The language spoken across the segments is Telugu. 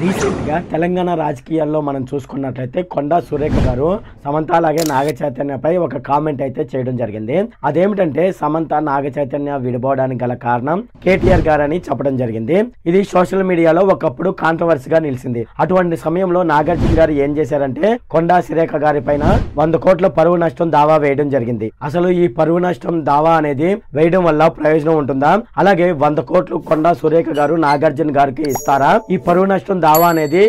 రీసెంట్ గా తెలంగాణ రాజకీయాల్లో మనం చూసుకున్నట్లయితే కొండా సురేఖ గారు సమంత అలాగే నాగ చైతన్యపై ఒక కామెంట్ అయితే చేయడం జరిగింది. అదేమిటంటే సమంత నాగ చైతన్య విడిపోవడానికి గల కారణం కేటీఆర్ గారని చెప్పడం జరిగింది. ఇది సోషల్ మీడియాలో ఒకప్పుడు కాంట్రవర్సీగా నిలిచింది. అటువంటి సమయంలో నాగార్జున గారు ఏం చేశారంటే కొండా సురేఖ గారి పైన 100 కోట్ల పరువు నష్టం దావా వేయడం జరిగింది. అసలు ఈ పరువు నష్టం దావా అనేది వేయడం వల్ల ప్రయోజనం ఉంటుందా, అలాగే 100 కోట్లు కొండా సురేఖ గారు నాగార్జున గారికి ఇస్తారా, ఈ పరువు నష్టం దావా అనేది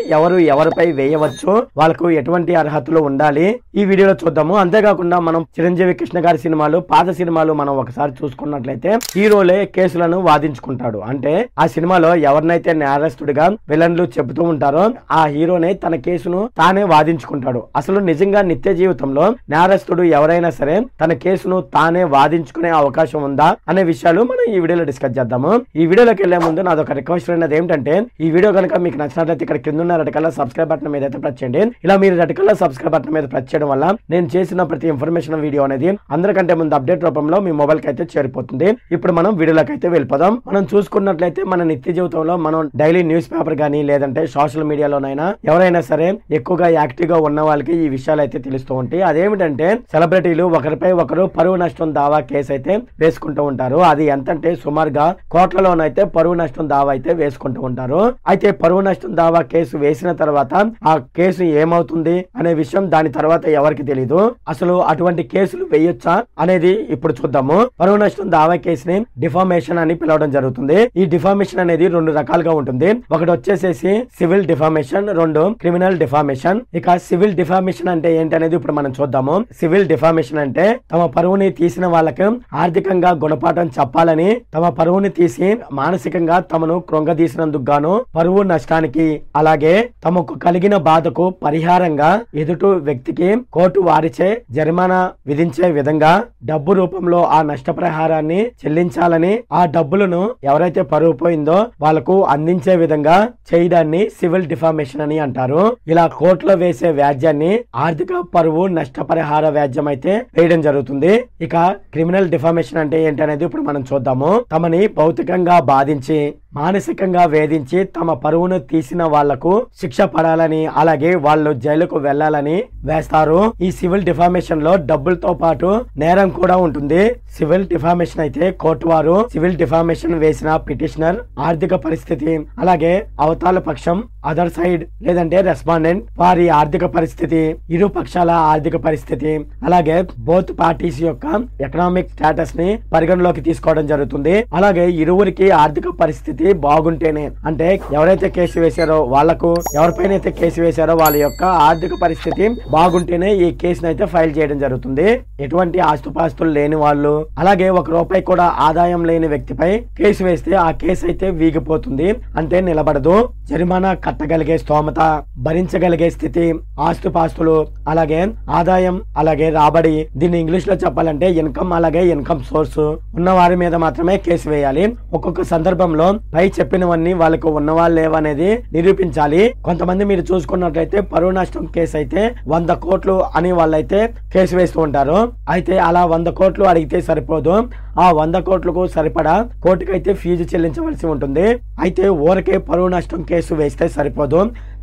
ఎవరిపై వేయవచ్చు, వాళ్ళకు ఎటువంటి అర్హతలు ఉండాలి, ఈ వీడియోలో చూద్దాము. అంతేకాకుండా మనం చిరంజీవి కృష్ణ గారి సినిమాలు, పాత సినిమాలు మనం ఒకసారి చూసుకున్నట్లయితే హీరోలే కేసులను వాదించుకుంటాడు. అంటే ఆ సినిమాలో ఎవరినైతే నేరస్తుడిగా విలన్లు చెబుతూ ఉంటారో ఆ హీరోనే తన కేసును తానే వాదించుకుంటాడు. అసలు నిజంగా నిత్య జీవితంలో నేరస్తుడు ఎవరైనా సరే తన కేసును తానే వాదించుకునే అవకాశం ఉందా అనే విషయాలు మనం ఈ వీడియోలో డిస్కస్ చేద్దాము. ఈ వీడియోలోకి వెళ్లే ముందు నాదొక రిక్వెస్ట్ అనేది ఏంటంటే ఈ వీడియో కనుక మీకు నచ్చినట్లయితే ఇక్కడ కింద ఉన్న రెడ్ కలర్ సబ్స్క్రైబ్ బటన్ మీద అయితే ప్రెస్ చేయండి. ఇలా మీరు రెడ్ కలర్ సబ్స్క్రైబ్ బటన్ మీద ప్రెస్ చేయడం వల్ల నేను చేసిన ప్రతి ఇన్ఫర్మేషన్ వీడియో అనేది అందరికంటే ముందు అప్డేట్ రూపంలో మీ మొబైల్ కి అయితే చేరిపోతుంది. ఇప్పుడు మనం వీడియోలోకి అయితే వెళ్ళిపోదాం. మనం చూసుకున్నట్లయితే మన నిత్య జీవితంలో మనం డైలీ న్యూస్ పేపర్ గానీ లేదంటే సోషల్ మీడియాలోనైనా ఎవరైనా సరే ఎక్కువగా యాక్టివ్ గా ఉన్న వాళ్ళకి ఈ విషయాలు అయితే తెలుస్తూ ఉంటాయి. అదేమిటంటే సెలబ్రిటీలు ఒకరిపై ఒకరు పరువు నష్టం దావా కేసు అయితే వేసుకుంటూ ఉంటారు. అది ఎంతంటే సుమారుగా కోట్లలోనైతే పరువు నష్టం దావా అయితే వేసుకుంటూ ఉంటారు. అయితే పరువు నష్టం దావా కేసు వేసిన తర్వాత ఆ కేసు ఏమవుతుంది అనే విషయం దాని తర్వాత ఎవరికి తెలియదు. అసలు అటువంటి కేసులు వేయొచ్చా అనేది ఇప్పుడు చూద్దాము. పరువు నష్టం దావా కేసుని డిఫామేషన్ అని పిలవడం జరుగుతుంది. ఈ డిఫామేషన్ అనేది 2 రకాలుగా ఉంటుంది. ఒకటి వచ్చేసేసి సివిల్ డిఫామేషన్, 2 క్రిమినల్ డిఫామేషన్. ఇక సివిల్ డిఫామేషన్ అంటే ఏంటనేది ఇప్పుడు మనం చూద్దాము. సివిల్ డిఫామేషన్ అంటే తమ పరువుని తీసిన వాళ్ళకి ఆర్థికంగా గుణపాఠం చెప్పాలని, తమ పరువుని తీసి మానసికంగా తమను కృంగదీసినందుకు గాను పరువు నష్టానికి అలాగే తమకు కలిగిన బాధకు పరిహారంగా ఎదుటి వ్యక్తికి కోర్టు వారిచే జరిమానా విధించే విధంగా డబ్బు రూపంలో ఆ నష్టపరిహారాన్ని చెల్లించాలని, ఆ డబ్బులను ఎవరైతే పరువు పోయిందో వాళ్ళకు అందించే విధంగా చేయడాన్ని సివిల్ డిఫామేషన్ అని అంటారు. ఇలా కోర్టులో వేసే వ్యాజ్యాన్ని ఆర్థిక పరువు నష్టపరిహార వ్యాజ్యం అయితే వేయడం జరుగుతుంది. ఇక క్రిమినల్ డిఫామేషన్ అంటే ఏంటనేది ఇప్పుడు మనం చూద్దాము. తమని భౌతికంగా బాధించి మానసికంగా వేధించి తమ పరువును తీసిన వాళ్లకు శిక్ష పడాలని అలాగే వాళ్ళు జైలుకు వెళ్లాలని వేస్తారు. ఈ సివిల్ డిఫామేషన్ లో డబ్బులతో పాటు నేరం కూడా ఉంటుంది. సివిల్ డిఫామేషన్ అయితే కోర్టు వారు సివిల్ డిఫామేషన్ వేసిన పిటిషనర్ ఆర్థిక పరిస్థితి అలాగే అవతల పక్షం అదర్ సైడ్ లేదంటే రెస్పాండెంట్ వారి ఆర్థిక పరిస్థితి, ఇరు పక్షాల ఆర్థిక పరిస్థితి అలాగే బోత్ పార్టీస్ యొక్క ఎకనామిక్ స్టేటస్ ని పరిగణలోకి తీసుకోవడం జరుగుతుంది. అలాగే ఇరువురికి ఆర్థిక పరిస్థితి బాగుంటేనే, అంటే ఎవరైతే కేసు వేశారో వాళ్లకు, ఎవరిపైనైతే కేసు వేశారో వాళ్ళ యొక్క ఆర్థిక పరిస్థితి బాగుంటేనే ఈ కేసును అయితే ఫైల్ చేయడం జరుగుతుంది. ఎటువంటి ఆస్తుపాస్తులు లేని వాళ్ళు అలాగే 1 రూపాయి కూడా ఆదాయం లేని వ్యక్తిపై కేసు వేస్తే ఆ కేసు అయితే వీగిపోతుంది, అంటే నిలబడదు. జరిమానా కట్టగలిగే స్తోమత, భరించగలిగే స్థితి, ఆస్తుపాస్తులు అలాగే ఆదాయం అలాగే రాబడి, దీన్ని ఇంగ్లీష్ లో చెప్పాలంటే ఇన్కమ్ అలాగే ఇన్కమ్ సోర్స్ ఉన్న వారి మీద మాత్రమే కేసు వేయాలి. ఒక్కొక్క సందర్భంలో పై చెప్పినవన్నీ వాళ్ళకు ఉన్నవాళ్ళు లేవనేది నిరూపించాలి. కొంతమంది మీరు చూసుకున్నట్లయితే పరువు నష్టం కేసు అయితే 100 కోట్లు అని వాళ్ళైతే కేసు వేస్తూ ఉంటారు. అయితే అలా 100 కోట్లు అడిగితే సరిపోదు. ఆ 100 కోట్లకు సరిపడా కోర్టుకైతే ఫీజు చెల్లించవలసి ఉంటుంది. అయితే ఊరికే పరువు నష్టం కేసు వేస్తే సరిపోదు.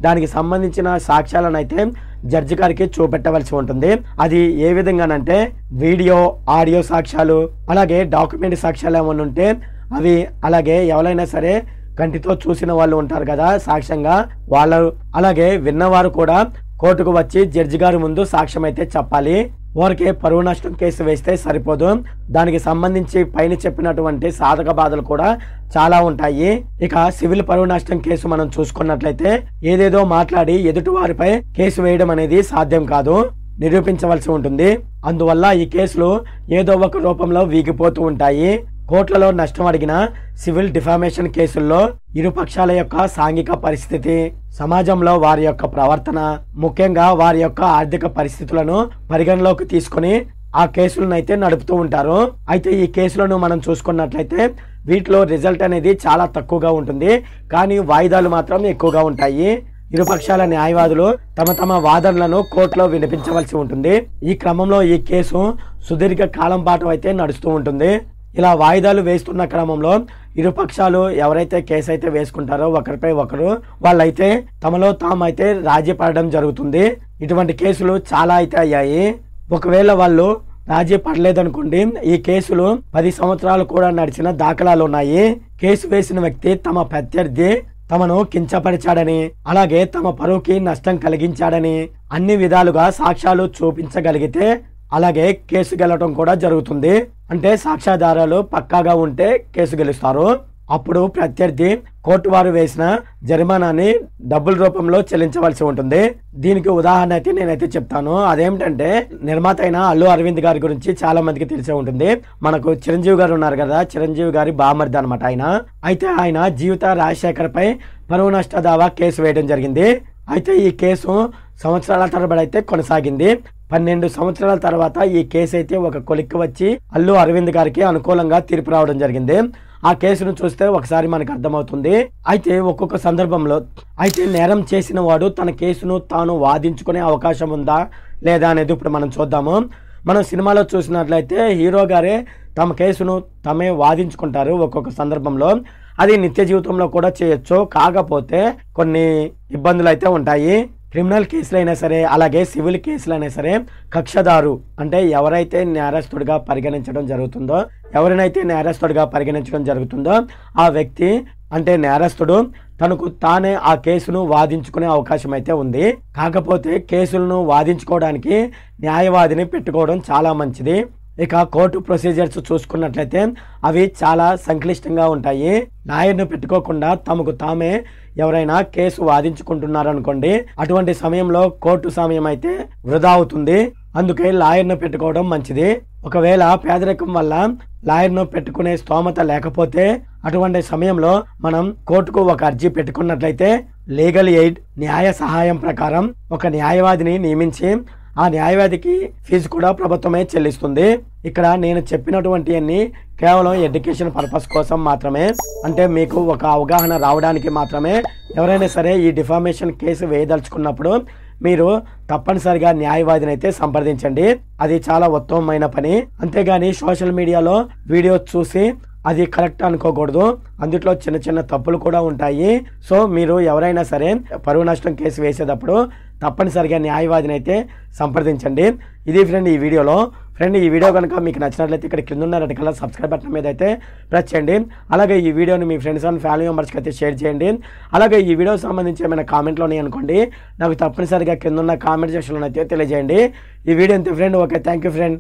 దానికి సంబంధించిన సాక్ష్యాలను అయితే జడ్జి గారికి చూపెట్టవలసి ఉంటుంది. అది ఏ విధంగానంటే వీడియో, ఆడియో సాక్ష్యాలు అలాగే డాక్యుమెంట్ సాక్ష్యాలు ఏమైనా ఉంటే అవి, అలాగే ఎవరైనా సరే కంటితో చూసిన వాళ్ళు ఉంటారు కదా సాక్ష్యంగా, వాళ్ళు అలాగే విన్నవారు కూడా కోర్టుకు వచ్చి జడ్జి గారి ముందు సాక్ష్యం అయితే చెప్పాలి. ఊరికే పరువు నష్టం కేసు వేస్తే సరిపోదు. దానికి సంబంధించి పైన చెప్పినటువంటి సాధక బాధలు కూడా చాలా ఉంటాయి. ఇక సివిల్ పరువు నష్టం కేసు మనం చూసుకున్నట్లయితే ఏదేదో మాట్లాడి ఎదుటి వారిపై కేసు వేయడం అనేది సాధ్యం కాదు, నిరూపించవలసి ఉంటుంది. అందువల్ల ఈ కేసులు ఏదో ఒక రూపంలో వీగిపోతూ ఉంటాయి. కోర్టులలో నష్టం అడిగిన సివిల్ డిఫామేషన్ కేసుల్లో ఇరు పక్షాల యొక్క సాంఘిక పరిస్థితి, సమాజంలో వారి యొక్క ప్రవర్తన, ముఖ్యంగా వారి యొక్క ఆర్థిక పరిస్థితులను పరిగణలోకి తీసుకుని ఆ కేసులను అయితే నడుపుతూ ఉంటారు. అయితే ఈ కేసులను మనం చూసుకున్నట్లయితే వీటిలో రిజల్ట్ అనేది చాలా తక్కువగా ఉంటుంది, కానీ వాయిదాలు మాత్రం ఎక్కువగా ఉంటాయి. ఇరుపక్షాల న్యాయవాదులు తమ వాదనలను కోర్టులో వినిపించవలసి ఉంటుంది. ఈ క్రమంలో ఈ కేసు సుదీర్ఘ కాలం పాటు అయితే నడుస్తూ ఉంటుంది. ఇలా వాయిదాలు వేస్తున్న క్రమంలో ఇరుపక్షాలు ఎవరైతే కేసు అయితే వేసుకుంటారో ఒకరిపై ఒకరు వాళ్ళైతే తమలో తామైతే రాజీ పడడం జరుగుతుంది. ఇటువంటి కేసులు చాలా అయితే అయ్యాయి. ఒకవేళ వాళ్ళు రాజీ పడలేదనుకోండి, ఈ కేసులు 10 సంవత్సరాలు కూడా నడిచిన దాఖలాలు ఉన్నాయి. కేసు వేసిన వ్యక్తి తమ ప్రత్యర్థి తమను కించపరిచాడని, అలాగే తమ పరువుకి నష్టం కలిగించాడని అన్ని విధాలుగా సాక్ష్యాలు చూపించగలిగితే అలాగే కేసు గెలవడం కూడా జరుగుతుంది. అంటే సాక్ష్యాధారాలు పక్కాగా ఉంటే కేసు గెలుస్తారు. అప్పుడు ప్రత్యర్థి కోర్టు వారు వేసిన జరిమానాన్ని డబ్బుల రూపంలో చెల్లించవలసి ఉంటుంది. దీనికి ఉదాహరణ అయితే నేనైతే చెప్తాను. అదేమిటంటే నిర్మాత అయిన అల్లు అరవింద్ గారి గురించి చాలా మందికి తెలిసే ఉంటుంది. మనకు చిరంజీవి గారు ఉన్నారు కదా, చిరంజీవి గారి బామర్ది అనమాట ఆయన. అయితే ఆయన జీవిత రాజశేఖర్ పై పరువు నష్ట దావా కేసు వేయడం జరిగింది. అయితే ఈ కేసు సంవత్సరాల తరబడి అయితే కొనసాగింది. 12 సంవత్సరాల తర్వాత ఈ కేసు అయితే ఒక కొలిక్కి వచ్చి అల్లు అరవింద్ గారికి అనుకూలంగా తీర్పు రావడం జరిగింది. ఆ కేసును చూస్తే ఒకసారి మనకు అర్థమవుతుంది. అయితే ఒక్కొక్క సందర్భంలో అయితే నేరం చేసిన వాడు తన కేసును తాను వాదించుకునే అవకాశం ఉందా లేదా అనేది ఇప్పుడు మనం చూద్దాము. మనం సినిమాలో చూసినట్లయితే హీరో గారే తమ కేసును తమే వాదించుకుంటారు ఒక్కొక్క సందర్భంలో. అది నిత్య జీవితంలో కూడా చేయొచ్చు. కాకపోతే కొన్ని ఇబ్బందులు అయితే ఉంటాయి. క్రిమినల్ కేసులైనా సరే అలాగే సివిల్ కేసులైనా సరే కక్షదారు అంటే ఎవరైతే నేరస్తుడిగా పరిగణించడం జరుగుతుందో ఆ వ్యక్తి అంటే నేరస్తుడు తనకు తానే ఆ కేసును వాదించుకునే అవకాశం అయితే ఉంది. కాకపోతే కేసులను వాదించుకోవడానికి న్యాయవాదిని పెట్టుకోవడం చాలా మంచిది. ఇక కోర్టు ప్రొసీజర్స్ చూసుకున్నట్లయితే అవి చాలా సంక్లిష్టంగా ఉంటాయి. లాయర్ను పెట్టుకోకుండా తమకు తామే ఎవరైనా కేసు వాదించుకుంటున్నారనుకోండి, అటువంటి సమయంలో కోర్టు సమయం అయితే వృధా అవుతుంది. అందుకే లాయర్ను పెట్టుకోవడం మంచిది. ఒకవేళ పేదరికం వల్ల లాయర్ను పెట్టుకునే స్తోమత లేకపోతే అటువంటి సమయంలో మనం కోర్టుకు ఒక అర్జీ పెట్టుకున్నట్లయితే లీగల్ ఎయిడ్ న్యాయ సహాయం ప్రకారం ఒక న్యాయవాదిని నియమించి ఆ న్యాయవాదికి ఫీజు కూడా ప్రభుత్వమే చెల్లిస్తుంది. ఇక్కడ నేను చెప్పినటువంటి అన్ని కేవలం ఎడ్యుకేషన్ పర్పస్ కోసం మాత్రమే, అంటే మీకు ఒక అవగాహన రావడానికి మాత్రమే. ఎవరైనా సరే ఈ డిఫామేషన్ కేసు వేయదలుచుకున్నప్పుడు మీరు తప్పనిసరిగా న్యాయవాదిని అయితే సంప్రదించండి. అది చాలా ఉత్తమమైన పని. అంతేగాని సోషల్ మీడియాలో వీడియో చూసి అది కరెక్ట్ అనుకోకూడదు. అందులో చిన్న చిన్న తప్పులు కూడా ఉంటాయి. సో మీరు ఎవరైనా సరే పరువు నష్టం కేసు వేసేటప్పుడు తప్పనిసరిగా న్యాయవాదిని అయితే సంప్రదించండి. ఇది ఫ్రెండ్ ఈ వీడియోలో. ఫ్రెండ్ ఈ వీడియో కనుక మీకు నచ్చినట్లయితే ఇక్కడ కింద ఉన్న రెడ్ కలర్ సబ్స్క్రైబ్ బటన్ మీద అయితే ప్రెస్ చేయండి. అలాగే ఈ వీడియోని మీ ఫ్రెండ్స్ అండ్ ఫ్యామిలీ మెంబర్స్కి అయితే షేర్ చేయండి. అలాగే ఈ వీడియోకి సంబంధించి ఏమైనా కామెంట్లు ఉన్నాయి అనుకోండి, నాకు తప్పనిసరిగా కింద ఉన్న కామెంట్ సెక్షన్లో అయితే తెలియజేయండి. ఈ వీడియో అంతే friend. Okay, thank you friend.